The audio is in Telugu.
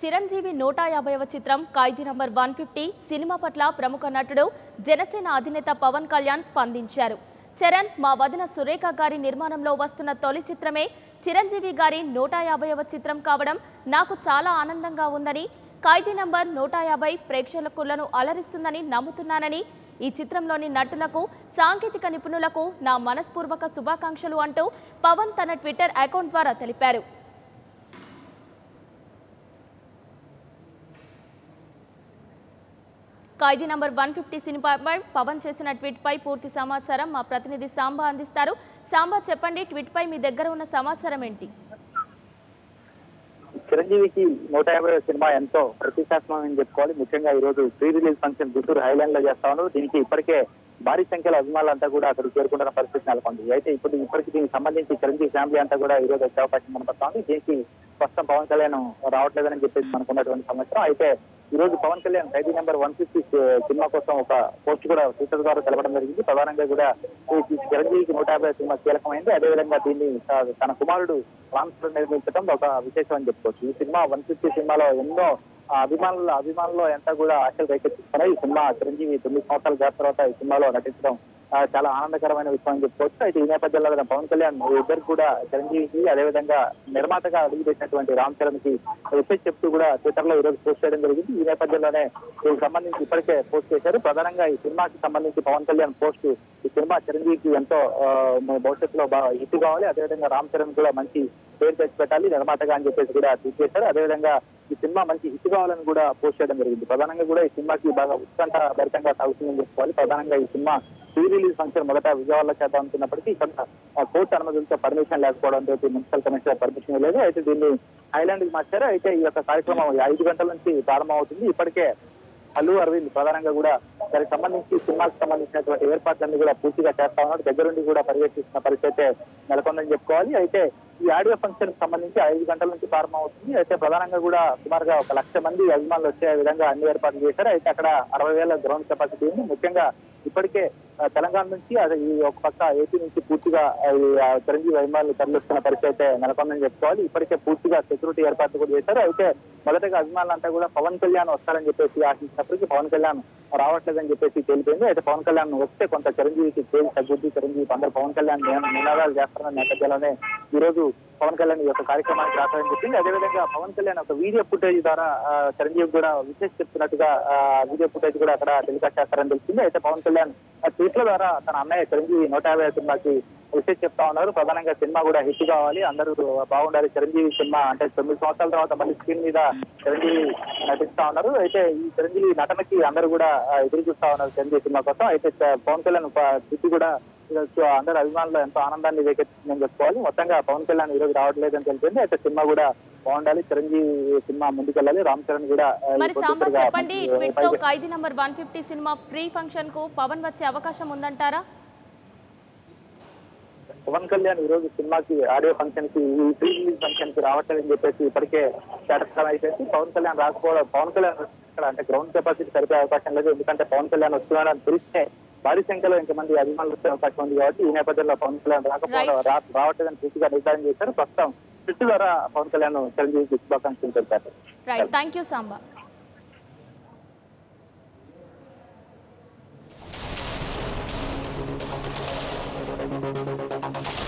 చిరంజీవి 150వ చిత్రం ఖైదీ నంబర్ 150 సినిమా పట్ల ప్రముఖ నటుడు జనసేన అధినేత పవన్ కళ్యాణ్ స్పందించారు. చరణ్ మా వదిన సురేఖ గారి నిర్మాణంలో వస్తున్న తొలి చిత్రమే చిరంజీవి గారి 150వ చిత్రం కావడం నాకు చాలా ఆనందంగా ఉందని, ఖైదీ నంబర్ 150 ప్రేక్షకులను అలరిస్తుందని నమ్ముతున్నానని, ఈ చిత్రంలోని నటులకు సాంకేతిక నిపుణులకు నా మనస్పూర్వక శుభాకాంక్షలు అంటూ పవన్ తన ట్విట్టర్ అకౌంట్ ద్వారా తెలిపారు. ఖైదీ నంబర్ 150 సినిమాపై పవన్ చేసిన ట్వీట్ పై పూర్తి సమాచారం మా ప్రతినిధి సాంబా అందిస్తారు. సాంబా చెప్పండి, ట్వీట్ పై మీ దగ్గర ఉన్న సమాచారం ఏంటి? చిరంజీవికి 150 సినిమా ఎంతో ప్రతిష్టాత్మకం అని చెప్పుకోవాలి. ముఖ్యంగా ఈ రోజు pre release function Guntur Highland లో చేస్తా ఉన్నారు. దీనికి ఇప్పటికే భారీ సంఖ్యలో అభిమానులంతా కూడా అక్కడికి చేరుకుంటున్న పరిస్థితి నెలకొంది. అయితే ఇప్పటికి దీనికి సంబంధించి చిరంజీవి ఫ్యామిలీ అంతా కూడా ఈ రోజు వచ్చే అవకాశం కనపడుతోంది. దీనికి ప్రస్తుతం పవన్ కళ్యాణ్ రావట్లేదని చెప్పేసి మనకున్నటువంటి సమాచారం. అయితే ఈ రోజు పవన్ కళ్యాణ్ ఖైదీ నెంబర్ 150 సినిమా కోసం ఒక పోస్ట్ కూడా ట్విట్టర్ ద్వారా తెలపడం జరిగింది. ప్రధానంగా కూడా చిరంజీవికి 150 సినిమా కీలకమైంది. అదేవిధంగా దీన్ని తన కుమారుడు రామ్ చరణ్ నిర్మించడం ఒక విశేషం అని చెప్పుకోవచ్చు. ఈ సినిమా 150 సినిమాలో ఎన్నో అభిమానులు ఎంత కూడా ఆశలు రేకెత్తిస్తున్నాయి. ఈ సినిమా చిరంజీవి 9 సంవత్సరాల గ్యాప్ తర్వాత ఈ సినిమాలో నటించడం చాలా ఆనందకరమైన విషయం అని చెప్పుకోవచ్చు. అయితే ఈ నేపథ్యంలో పవన్ కళ్యాణ్ ఇద్దరు కూడా చిరంజీవికి అదేవిధంగా నిర్మాతగా అడుగుపెట్టినటువంటి రామ్ చరణ్ కి విషయం చెప్తూ కూడా ట్విట్టర్ లో ఈ రోజు పోస్ట్ చేయడం జరిగింది. ఈ నేపథ్యంలోనే దీనికి సంబంధించి ఇప్పటికే పోస్ట్ చేశారు. ప్రధానంగా ఈ సినిమాకి సంబంధించి పవన్ కళ్యాణ్ పోస్ట్ ఈ సినిమా చిరంజీవికి ఎంతో భవిష్యత్తులో బాగా హిట్ కావాలి, అదేవిధంగా రామ్ చరణ్ కూడా మంచి పేరు తెచ్చిపెట్టాలి నిర్మాతగా అని చెప్పేసి కూడా ట్వీట్ చేశారు. అదేవిధంగా ఈ సినిమా మంచి హిట్ కావాలని కూడా పోస్ట్ చేయడం జరిగింది. ప్రధానంగా కూడా ఈ సినిమాకి బాగా ఉత్కంఠ భరితంగా సాగుతుందని చెప్పుకోవాలి. ప్రధానంగా ఈ సినిమా ప్రీ రిలీజ్ ఫంక్షన్ మొదట విజయవాడలో చేద్దాం అనుకున్నప్పటికీ కొంత కోర్టు అనుమతులతో పర్మిషన్ లేకపోవడంతో మున్సిపల్ కమిషనర్ పర్మిషన్ లేదు. అయితే దీన్ని ఐలాండ్ కి మార్చారు. అయితే ఈ యొక్క కార్యక్రమం 5 గంటల నుంచి ప్రారంభం అవుతుంది. ఇప్పటికే అల్లు అరవింద్ ప్రధానంగా కూడా దానికి సంబంధించి సినిమాకి సంబంధించినటువంటి ఏర్పాట్లన్నీ కూడా పూర్తిగా చేస్తా ఉన్నాడు. దగ్గరుండి కూడా పర్యవేక్షిస్తున్న పరిస్థితి నెలకొందని చెప్పుకోవాలి. అయితే ఈ ఆడియో ఫంక్షన్ సంబంధించి 5 గంటల నుంచి ప్రారంభం అవుతుంది. అయితే ప్రధానంగా కూడా సుమారుగా 1,00,000 మంది అభిమానులు వచ్చే విధంగా అన్ని ఏర్పాట్లు చేశారు. అయితే అక్కడ 60,000 గ్రౌండ్ కెపాసిటీ ఉంది. ముఖ్యంగా ఇప్పటికే తెలంగాణ నుంచి అది ఈ ఒక పక్క ఏపీ నుంచి పూర్తిగా చిరంజీవి అభిమానులు తరలిస్తున్న పరిస్థితి అయితే నెలకొందని చెప్పుకోవాలి. ఇప్పటికే పూర్తిగా సెక్యూరిటీ ఏర్పాట్లు కూడా చేశారు. అయితే మొదటగా అభిమానులంతా కూడా పవన్ కళ్యాణ్ వస్తారని చెప్పేసి ఆశించినప్పటికీ పవన్ కళ్యాణ్ రావట్లేదని చెప్పేసి తెలిపింది. అయితే పవన్ కళ్యాణ్ వస్తే కొంత చిరంజీవికి పేరు తగ్గుద్ది, చిరంజీవి అందరూ పవన్ కళ్యాణ్ నినాదాలు చేస్తారన్న నేపథ్యంలోనే ఈ రోజు పవన్ కళ్యాణ్ ఈ యొక్క కార్యక్రమానికి రావడం చెప్పింది. అదేవిధంగా పవన్ కళ్యాణ్ ఒక వీడియో ఫుటేజ్ ద్వారా చిరంజీవి కూడా విశేష చెప్తున్నట్టుగా వీడియో ఫుటేజ్ కూడా అక్కడ టెలికాస్ట్ చేస్తారని తెలిసింది. అయితే పవన్ కళ్యాణ్ ట్వీట్ల ద్వారా తన అన్నయ్య చిరంజీవి 150 సినిమాకి విశేష చెప్తా ఉన్నారు. ప్రధానంగా సినిమా కూడా హిట్ కావాలి, అందరూ బాగుండాలి. చిరంజీవి సినిమా అంటే 9 సంవత్సరాల తర్వాత మళ్ళీ స్క్రీన్ మీద చిరంజీవి నటిస్తా ఉన్నారు. అయితే ఈ చిరంజీవి నటనకి అందరూ కూడా ఎదురు చూస్తా ఉన్నారు చిరంజీవి సినిమా కోసం. అయితే పవన్ కళ్యాణ్ ట్వీట్ కూడా అందరు అభిమానులు ఎంతో ఆనందాన్ని రేకెత్తిందని చెప్పుకోవాలి. మొత్తంగా పవన్ కళ్యాణ్ ఈ రోజు రావట్లేదని తెలిపింది. అయితే సినిమా కూడా బాగుండాలి, చిరంజీవి సినిమా ముందుకెళ్ళాలి, రామ్ చరణ్ కూడా. మరి సాంబా చెప్పండి, ట్వీట్ తో ఖైదీ నంబర్ 150 సినిమా ఫ్రీ ఫంక్షన్ కు పవన్ వచ్చే అవకాశం ఉందంటారా? పవన్ కళ్యాణ్ ఈ రోజు సినిమాకి ఆడియో ఫంక్షన్ కి ఈ ప్రీ రిలీజ్ ఫంక్షన్ కి రావట్లేదని చెప్పేసి ఇప్పటికే స్టేటస్ అయిపోయింది. పవన్ కళ్యాణ్ రాకపోవడం, పవన్ కళ్యాణ్ అంటే గ్రౌండ్ కెపాసిటీ సరిపోయే అవకాశం లేదు. ఎందుకంటే పవన్ కళ్యాణ్ వస్తున్నాడని తెలిస్తే భారీ సంఖ్యలో ఇంతమంది అభిమానులు వచ్చే అవకాశం ఉంది. కాబట్టి ఈ నేపథ్యంలో పవన్ కళ్యాణ్ రావట్లేదని పూర్తిగా నిర్ధారణ చేశారు. ప్రస్తుతం ట్విట్టర్ ద్వారా పవన్ కళ్యాణ్ చిరంజీవికి శుభాకాంక్షలు తెలిపారు. Thank you Samba. Thank you.